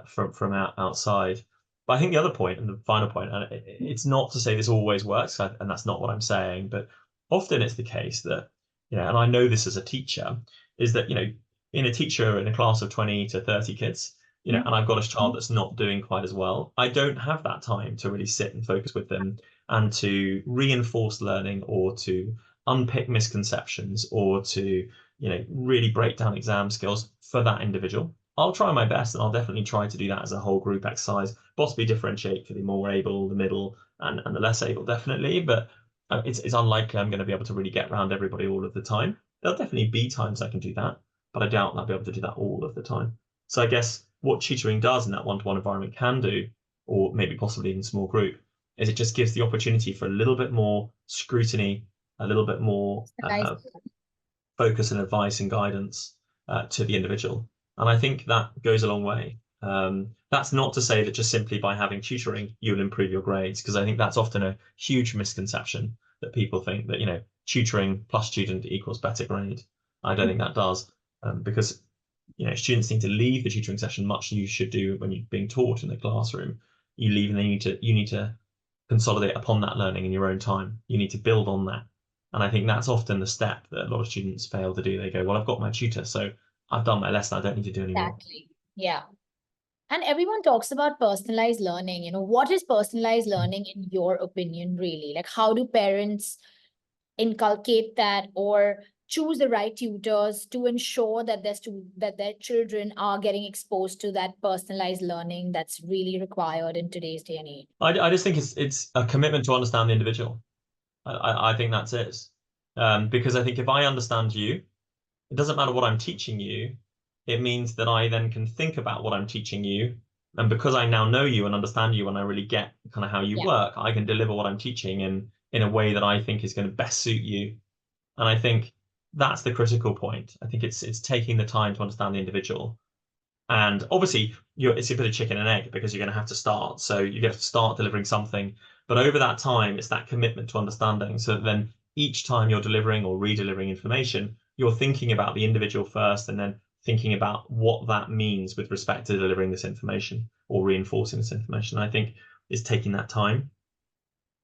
from outside. But I think the other point and the final point, and it's not to say this always works, and that's not what I'm saying, but often it's the case that, and I know this as a teacher, is that, in a class of 20 to 30 kids, and I've got a child that's not doing quite as well, I don't have that time to really sit and focus with them and to reinforce learning or to unpick misconceptions or to really break down exam skills for that individual. I'll try my best, and I'll definitely try to do that as a whole group exercise, possibly differentiate for the more able, the middle, and the less able, definitely, but it's unlikely I'm going to be able to really get around everybody all of the time. There'll definitely be times I can do that, but I doubt I'll be able to do that all of the time. So I guess what tutoring does in that one-to-one environment can do, or maybe possibly in small group, is it just gives the opportunity for a little bit more scrutiny, a little bit more focus and advice and guidance to the individual. And I think that goes a long way. That's not to say that just simply by having tutoring, you'll improve your grades, because I think that's often a huge misconception that people think that, tutoring plus student equals better grade. I don't think that does, because, students need to leave the tutoring session much as you should do when you're being taught in the classroom. You leave and then you need to consolidate upon that learning in your own time. You need to build on that. And I think that's often the step that a lot of students fail to do. They go, well, I've got my tutor, so I've done my lesson, I don't need to do any more. Exactly. Yeah. And everyone talks about personalized learning. What is personalized learning in your opinion, really? Like, how do parents inculcate that or choose the right tutors to ensure that their children are getting exposed to that personalized learning that's really required in today's day and age? I just think it's a commitment to understand the individual. I think that's it. Because I think if I understand you, it doesn't matter what I'm teaching you. It means that I then can think about what I'm teaching you. And because I now know you and understand you and I really get kind of how you work, I can deliver what I'm teaching in a way that I think is going to best suit you. And I think that's the critical point. I think it's taking the time to understand the individual. And obviously, it's a bit of chicken and egg, because you're going to have to start. So you have to start delivering something. But over that time, it's that commitment to understanding. So that then each time you're delivering or redelivering information, you're thinking about the individual first and then thinking about what that means with respect to delivering this information or reinforcing this information. I think it's taking that time.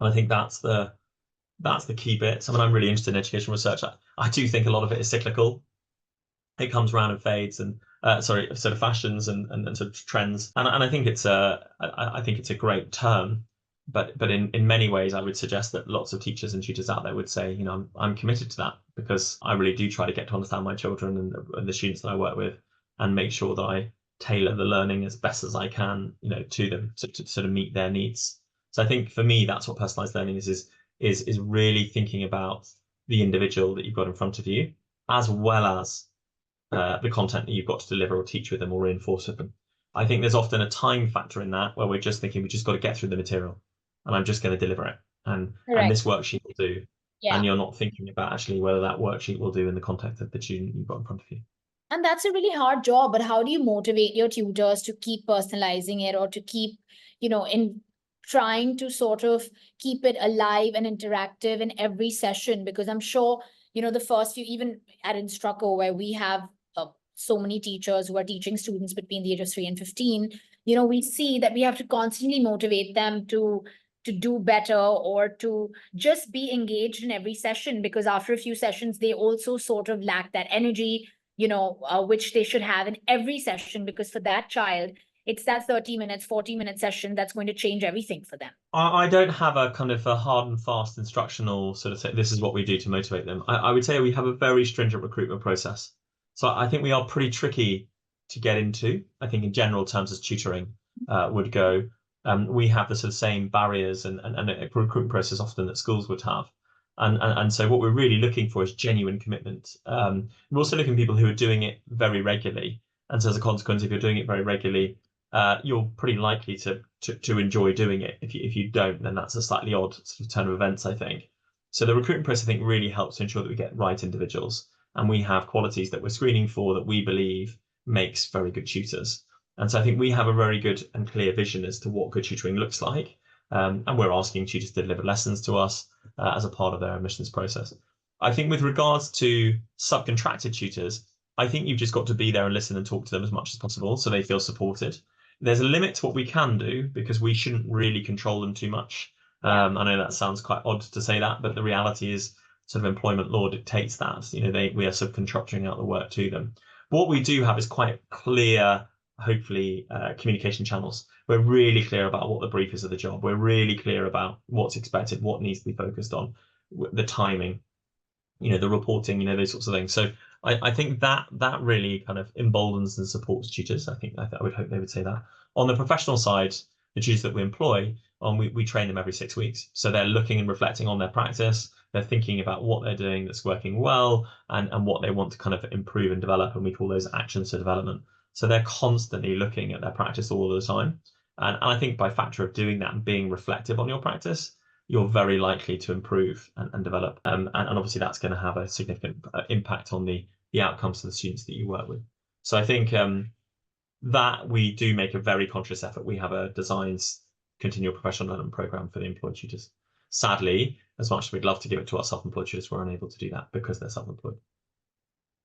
And I think that's the key bit. I mean, I'm really interested in education research. I do think a lot of it is cyclical. It comes around and fades, and sort of fashions and sort of trends. And I think it's a great term, but in many ways, I would suggest that lots of teachers and tutors out there would say, I'm committed to that, because I really do try to get to understand my children and the students that I work with, and make sure that I tailor the learning as best as I can, to them to sort of meet their needs. So I think for me, that's what personalized learning is really thinking about the individual that you've got in front of you, as well as the content that you've got to deliver or teach with them or reinforce with them. I think there's often a time factor in that, where we're just thinking we just got to get through the material and I'm just going to deliver it. And this worksheet will do. Yeah. And you're not thinking about actually whether that worksheet will do in the context of the student you've got in front of you. And that's a really hard job, but how do you motivate your tutors to keep personalizing it, or to keep, in trying to sort of keep it alive and interactive in every session? Because I'm sure, the first few, even at Instrucco, where we have so many teachers who are teaching students between the age of 3 and 15, we see that we have to constantly motivate them to do better, or to just be engaged in every session, because after a few sessions, they also sort of lack that energy, which they should have in every session, because for that child, it's that 30 minutes, 40-minute session that's going to change everything for them. I don't have a kind of a hard and fast instructional sort of say, this is what we do to motivate them. I would say we have a very stringent recruitment process. So I think we are pretty tricky to get into. I think in general terms as tutoring would go, we have the sort of same barriers and a recruitment process often that schools would have. And so what we're really looking for is genuine commitment. We're also looking for people who are doing it very regularly. And so as a consequence, if you're doing it very regularly, you're pretty likely to enjoy doing it. If you don't, then that's a slightly odd sort of turn of events, I think. So the recruitment process, I think, really helps to ensure that we get right individuals, and we have qualities that we're screening for that we believe makes very good tutors. And so I think we have a very good and clear vision as to what good tutoring looks like, and we're asking tutors to deliver lessons to us as a part of their admissions process. I think with regards to subcontracted tutors, I think you've just got to be there and listen and talk to them as much as possible so they feel supported. There's a limit to what we can do because we shouldn't really control them too much. I know that sounds quite odd to say that, but the reality is sort of employment law dictates that. We are subcontracting out the work to them. But what we do have is quite clear, hopefully, communication channels. We're really clear about what the brief is of the job. We're really clear about what's expected, what needs to be focused on, the timing, the reporting, those sorts of things. So I think that really kind of emboldens and supports tutors. I would hope they would say that. On the professional side, the tutors that we employ, we train them every 6 weeks. So they're looking and reflecting on their practice. They're thinking about what they're doing that's working well and what they want to kind of improve and develop. And we call those actions for development. So they're constantly looking at their practice all the time. And I think by factor of doing that and being reflective on your practice, you're very likely to improve and develop. And obviously that's going to have a significant impact on the outcomes of the students that you work with. So I think that we do make a very conscious effort. We have a designs continual professional development program for the employed tutors. Sadly, as much as we'd love to give it to our self-employed tutors, we're unable to do that because they're self-employed.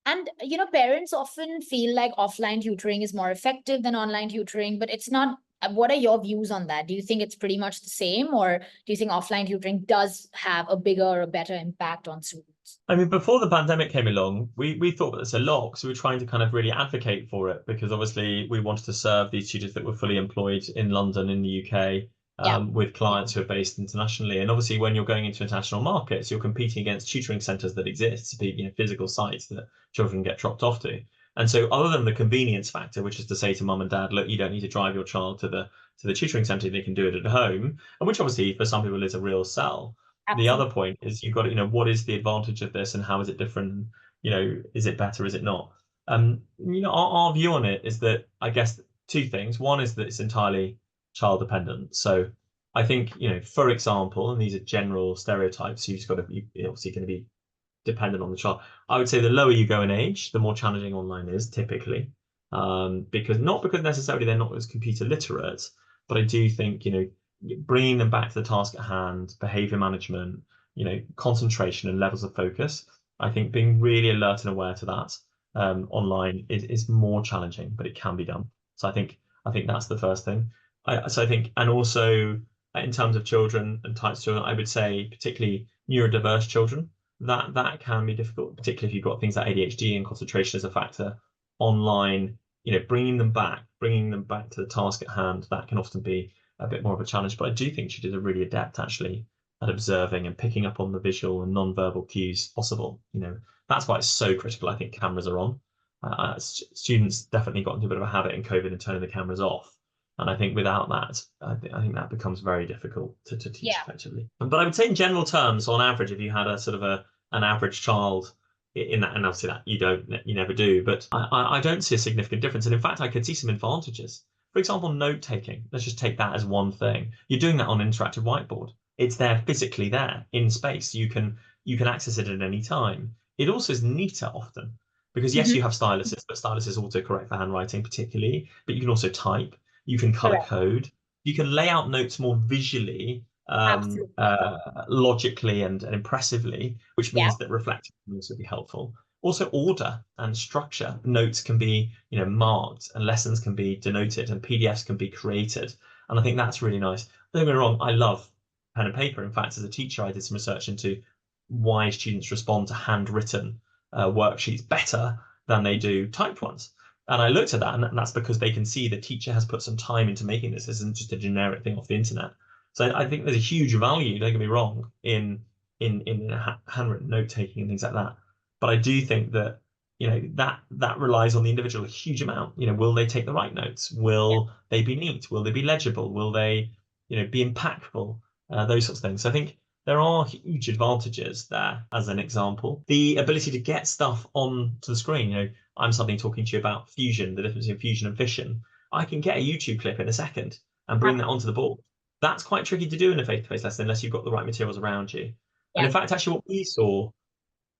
And, parents often feel like offline tutoring is more effective than online tutoring, but it's not. What are your views on that? Do you think it's pretty much the same, or do you think offline tutoring does have a bigger or better impact on students? I mean, before the pandemic came along, we thought about this a lot. So we were trying to kind of really advocate for it because obviously we wanted to serve these tutors that were fully employed in London, in the UK, with clients who are based internationally. And obviously when you're going into international markets, you're competing against tutoring centres that exist, physical sites that children get dropped off to. And so other than the convenience factor, which is to say to mum and dad, look, you don't need to drive your child to the tutoring centre, they can do it at home, and which obviously for some people is a real sell. Absolutely. The other point is you've got to, what is the advantage of this and how is it different? Is it better? Is it not? Our view on it is that, I guess, two things. One is that it's entirely child dependent. So I think, for example, and these are general stereotypes, you're obviously going to be dependent on the child. I would say the lower you go in age, the more challenging online is typically, because necessarily they're not as computer literate, but I do think, bringing them back to the task at hand, behavior management, concentration and levels of focus. I think being really alert and aware to that online is more challenging, but it can be done. So I think that's the first thing. And also in terms of children and types of children, I would say particularly neurodiverse children, that can be difficult, particularly if you've got things like ADHD and concentration as a factor online. Bringing them back to the task at hand, that can often be a bit more of a challenge. But I do think tutors are really adept actually at observing and picking up on the visual and non-verbal cues possible. That's why it's so critical. I think cameras are on. Students definitely got into a bit of a habit in COVID and turning the cameras off. And I think without that, I think that becomes very difficult to teach effectively. But I would say in general terms, on average, if you had a sort of an average child in that, and obviously that you never do, but I don't see a significant difference. And in fact, I could see some advantages. For example, note taking. Let's just take that as one thing. You're doing that on an interactive whiteboard. It's there physically there in space. You can access it at any time. It also is neater often because yes, you have styluses, but styluses autocorrect for handwriting particularly, but you can also type. You can color code. You can lay out notes more visually, logically and impressively, which means that reflecting can also be helpful. Also, order and structure. Notes can be, marked, and lessons can be denoted, and PDFs can be created. And I think that's really nice. Don't get me wrong, I love pen and paper. In fact, as a teacher, I did some research into why students respond to handwritten worksheets better than they do typed ones. And I looked at that, and that's because they can see the teacher has put some time into making this. This isn't just a generic thing off the internet. So I think there's a huge value, don't get me wrong, in handwritten note taking and things like that. But I do think that that relies on the individual a huge amount. Will they take the right notes? Will they be neat? Will they be legible? Will they be impactful? Those sorts of things. So I think there are huge advantages there. As an example, the ability to get stuff onto the screen. I'm suddenly talking to you about fusion, the difference in fusion and fission. I can get a YouTube clip in a second and bring that onto the board. That's quite tricky to do in a face-to-face lesson unless you've got the right materials around you. And in fact, actually what we saw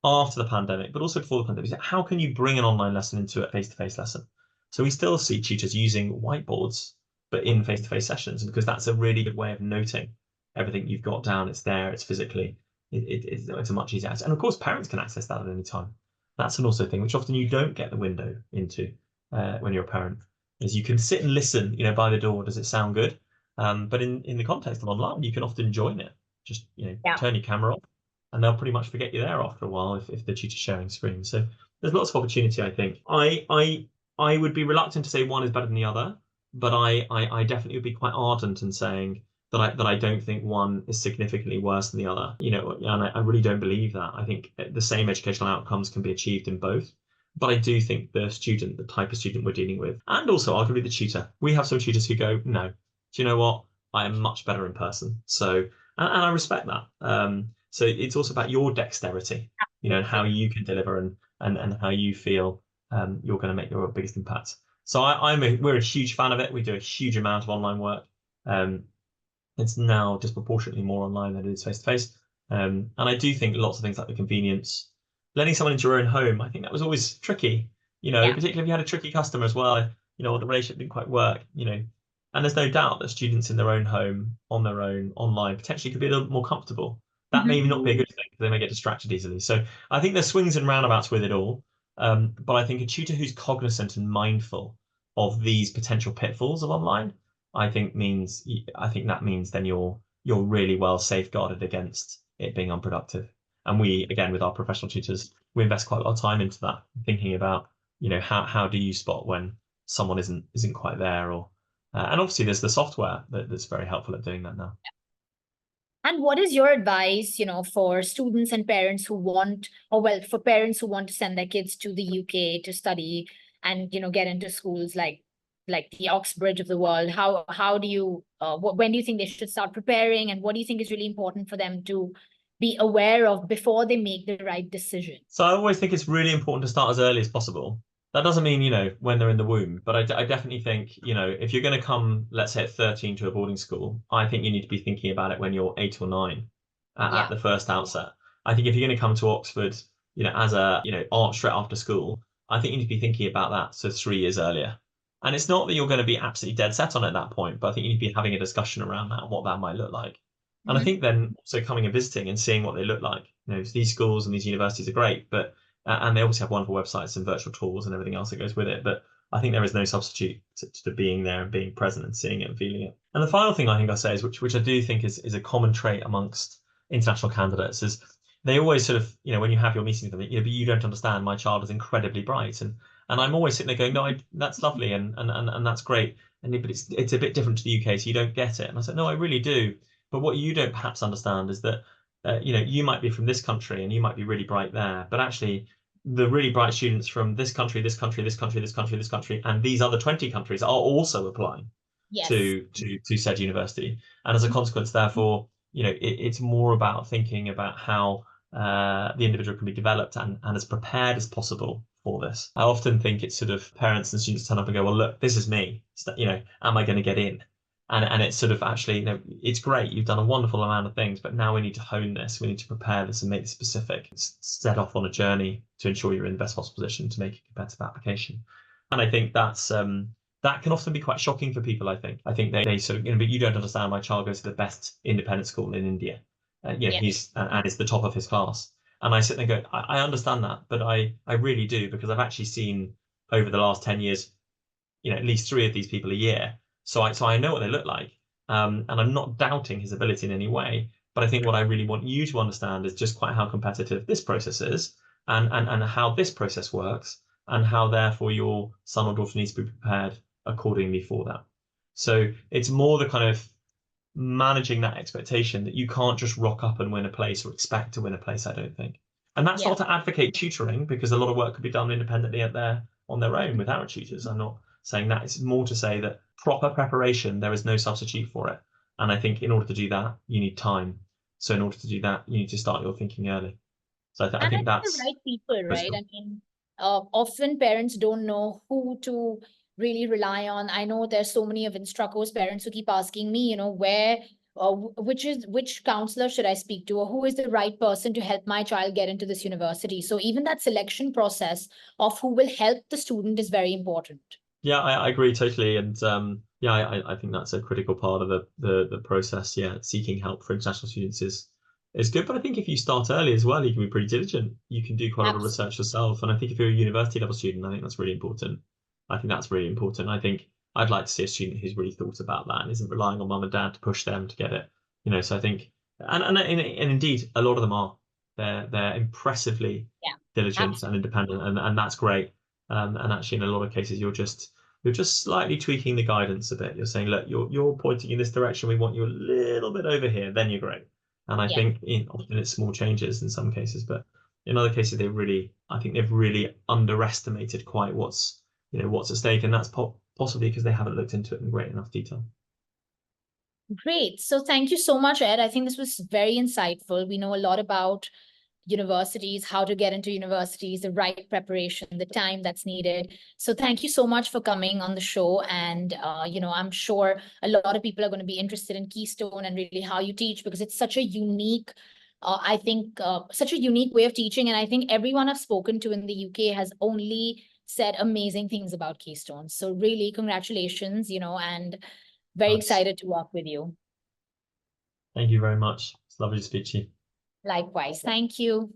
after the pandemic, but also before the pandemic, is how can you bring an online lesson into a face-to-face lesson? So we still see tutors using whiteboards, but in face-to-face sessions, because that's a really good way of noting everything you've got down. It's there, it's physically, it's a much easier access. And of course, parents can access that at any time. That's an also thing, which often you don't get the window into when you're a parent, is you can sit and listen, by the door, does it sound good? But in the context of online, you can often join it. Just, turn your camera off, and they'll pretty much forget you there after a while if the tutor's sharing screen. So there's lots of opportunity, I think. I would be reluctant to say one is better than the other, but I definitely would be quite ardent in saying that I don't think one is significantly worse than the other. And I really don't believe that. I think the same educational outcomes can be achieved in both. But I do think the student, the type of student we're dealing with, and also arguably the tutor, we have some tutors who go, no, do you know what? I am much better in person. So, and I respect that. So it's also about your dexterity, and how you can deliver and how you feel you're going to make your biggest impact. So we're a huge fan of it. We do a huge amount of online work. It's now disproportionately more online than it is face to face. And I do think lots of things like the convenience, letting someone into your own home, I think that was always tricky, particularly if you had a tricky customer as well, or the relationship didn't quite work, and there's no doubt that students in their own home, on their own, online, potentially could be a little more comfortable. That may not be a good thing because they may get distracted easily. So I think there's swings and roundabouts with it all. But I think a tutor who's cognizant and mindful of these potential pitfalls of online, I think that means then you're really well safeguarded against it being unproductive. And we, again, with our professional tutors, we invest quite a lot of time into that, thinking about, how do you spot when someone isn't quite there, or and obviously there's the software that's very helpful at doing that now. And what is your advice, for students and parents who want, for parents who want to send their kids to the UK to study and, get into schools like the Oxbridge of the world? How do you, when do you think they should start preparing, and what do you think is really important for them to be aware of before they make the right decision? So I always think it's really important to start as early as possible. That doesn't mean, when they're in the womb, but I definitely think, if you're going to come, let's say at 13 to a boarding school, I think you need to be thinking about it when you're 8 or 9 at the first outset. I think if you're going to come to Oxford, as a, straight after school, I think you need to be thinking about that. So 3 years earlier. And it's not that you're going to be absolutely dead set on it at that point, but I think you need to be having a discussion around that and what that might look like. And I think then also coming and visiting and seeing what they look like. These schools and these universities are great, but and they obviously have wonderful websites and virtual tours and everything else that goes with it. But I think there is no substitute to being there and being present and seeing it and feeling it. And the final thing I think I'll say is, which I do think is a common trait amongst international candidates, is they always sort of, when you have your meeting with them, but you don't understand, my child is incredibly bright. And I'm always sitting there going, no, that's lovely and that's great. But it's a bit different to the UK, so you don't get it. And I said, no, I really do. But what you don't perhaps understand is that you might be from this country and you might be really bright there, but actually the really bright students from this country, this country, this country, this country, this country, and these other 20 countries are also applying to said university. And as a consequence, therefore, it's more about thinking about how the individual can be developed and as prepared as possible for this. I often think it's sort of parents and students turn up and go, well, look, this is me. Am I going to get in? And it's sort of actually, it's great. You've done a wonderful amount of things, but now we need to hone this. We need to prepare this and make this specific. Set off on a journey to ensure you're in the best possible position to make a competitive application. And I think that's that can often be quite shocking for people. I think they sort of, but you don't understand. My child goes to the best independent school in India. He's and is the top of his class. And I sit there and go, I understand that, but I really do, because I've actually seen over the last 10 years, at least 3 of these people a year. So I know what they look like, and I'm not doubting his ability in any way. But I think what I really want you to understand is just quite how competitive this process is, and how this process works, and how therefore your son or daughter needs to be prepared accordingly for that. So it's more the kind of managing that expectation that you can't just rock up and win a place or expect to win a place, I don't think. And that's not to advocate tutoring, because a lot of work could be done independently on their own without tutors. I'm not saying that. It's more to say that proper preparation, there is no substitute for it. And I think in order to do that, you need time. So in order to do that, you need to start your thinking early. So I think that's the right people, right? critical. I mean, often parents don't know who to really rely on. I know there's so many of instructors, parents who keep asking me, where, which counselor should I speak to, or who is the right person to help my child get into this university? So even that selection process of who will help the student is very important. Yeah, I agree totally. And yeah, I think that's a critical part of the process. Yeah, seeking help for international students is good. But I think if you start early as well, you can be pretty diligent. You can do quite a lot of research yourself. And I think if you're a university level student, I think that's really important. I think that's really important. I think I'd like to see a student who's really thought about that and isn't relying on mum and dad to push them to get it. So I think, and indeed, a lot of them are. They're impressively diligent and independent, and that's great. And actually, in a lot of cases, you're just slightly tweaking the guidance a bit. You're saying, look, you're pointing in this direction. We want you a little bit over here. Then you're great. And I think often it's small changes in some cases, but in other cases, I think they've really underestimated quite what's at stake, and that's possibly because they haven't looked into it in great enough detail. Great. So thank you so much, Ed. I think this was very insightful. We know a lot about universities, how to get into universities, the right preparation, the time that's needed. So thank you so much for coming on the show. And, I'm sure a lot of people are going to be interested in Keystone and really how you teach, because it's such a unique, such a unique way of teaching. And I think everyone I've spoken to in the UK has only said amazing things about Keystone. So really, congratulations, and very excited to work with you. Thank you very much. It's lovely to speak to you. Likewise. Thank you.